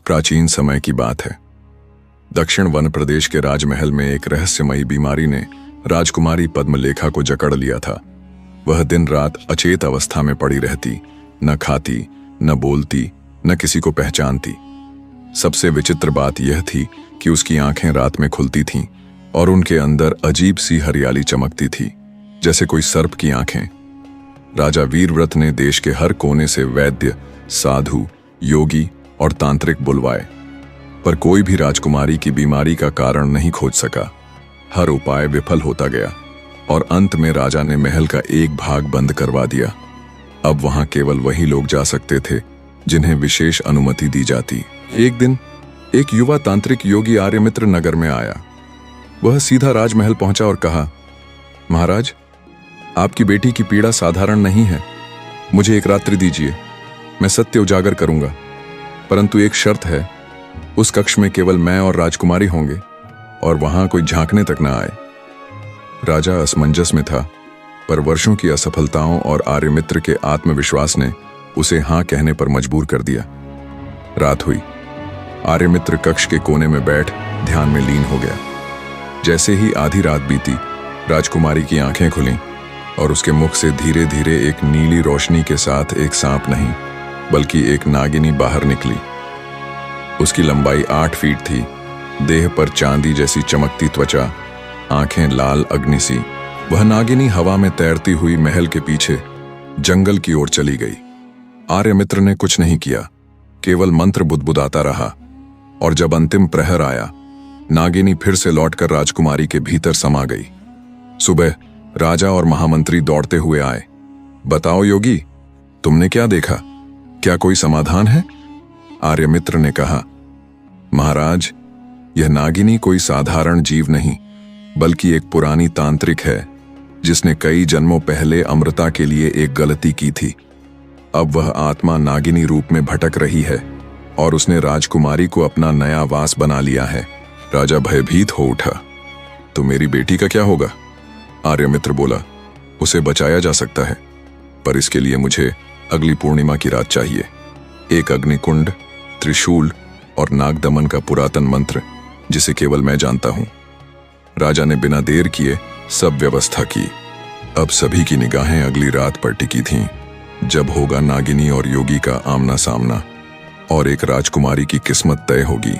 प्राचीन समय की बात है। दक्षिण वन प्रदेश के राजमहल में एक रहस्यमयी बीमारी ने राजकुमारी पद्मलेखा को जकड़ लिया था। वह दिन रात अचेत अवस्था में पड़ी रहती, न खाती, न बोलती, न किसी को पहचानती। सबसे विचित्र बात यह थी कि उसकी आंखें रात में खुलती थीं और उनके अंदर अजीब सी हरियाली चमकती थी, जैसे कोई सर्प की आंखें। राजा वीरव्रत ने देश के हर कोने से वैद्य, साधु, योगी और तांत्रिक बुलवाए, पर कोई भी राजकुमारी की बीमारी का कारण नहीं खोज सका। हर उपाय विफल होता गया और अंत में राजा ने महल का एक भाग बंद करवा दिया। अब वहां केवल वही लोग जा सकते थे जिन्हें विशेष अनुमति दी जाती। एक दिन एक युवा तांत्रिक योगी आर्यमित्र नगर में आया। वह सीधा राजमहल पहुंचा और कहा, महाराज, आपकी बेटी की पीड़ा साधारण नहीं है। मुझे एक रात्रि दीजिए, मैं सत्य उजागर करूंगा, परंतु एक शर्त है, उस कक्ष में केवल मैं और राजकुमारी होंगे और वहां कोई झांकने तक ना आए। राजा असमंजस में था, पर वर्षों की असफलताओं और आर्यमित्र के आत्मविश्वास ने उसे हां कहने पर मजबूर कर दिया। रात हुई। आर्यमित्र कक्ष के कोने में बैठ ध्यान में लीन हो गया। जैसे ही आधी रात बीती, राजकुमारी की आंखें खुलीं और उसके मुख से धीरे धीरे एक नीली रोशनी के साथ एक सांप नहीं बल्कि एक नागिनी बाहर निकली। उसकी लंबाई 8 फीट थी, देह पर चांदी जैसी चमकती त्वचा, आंखें लाल अग्नि सी। वह नागिनी हवा में तैरती हुई महल के पीछे जंगल की ओर चली गई। आर्यमित्र ने कुछ नहीं किया, केवल मंत्र बुदबुदाता रहा, और जब अंतिम प्रहर आया, नागिनी फिर से लौटकर राजकुमारी के भीतर समा गई। सुबह राजा और महामंत्री दौड़ते हुए आए। बताओ योगी, तुमने क्या देखा? क्या कोई समाधान है? आर्यमित्र ने कहा, महाराज, यह नागिनी कोई साधारण जीव नहीं बल्कि एक पुरानी तांत्रिक है जिसने कई जन्मों पहले अमृता के लिए एक गलती की थी। अब वह आत्मा नागिनी रूप में भटक रही है और उसने राजकुमारी को अपना नया वास बना लिया है। राजा भयभीत हो उठा। तो मेरी बेटी का क्या होगा? आर्यमित्र बोला, उसे बचाया जा सकता है, पर इसके लिए मुझे अगली पूर्णिमा की रात चाहिए। एक अग्निकुंड, त्रिशूल और नागदमन का पुरातन मंत्र जिसे केवल मैं जानता हूं। राजा ने बिना देर किए सब व्यवस्था की। अब सभी की निगाहें अगली रात पर टिकी थीं, जब होगा नागिनी और योगी का आमना सामना और एक राजकुमारी की किस्मत तय होगी।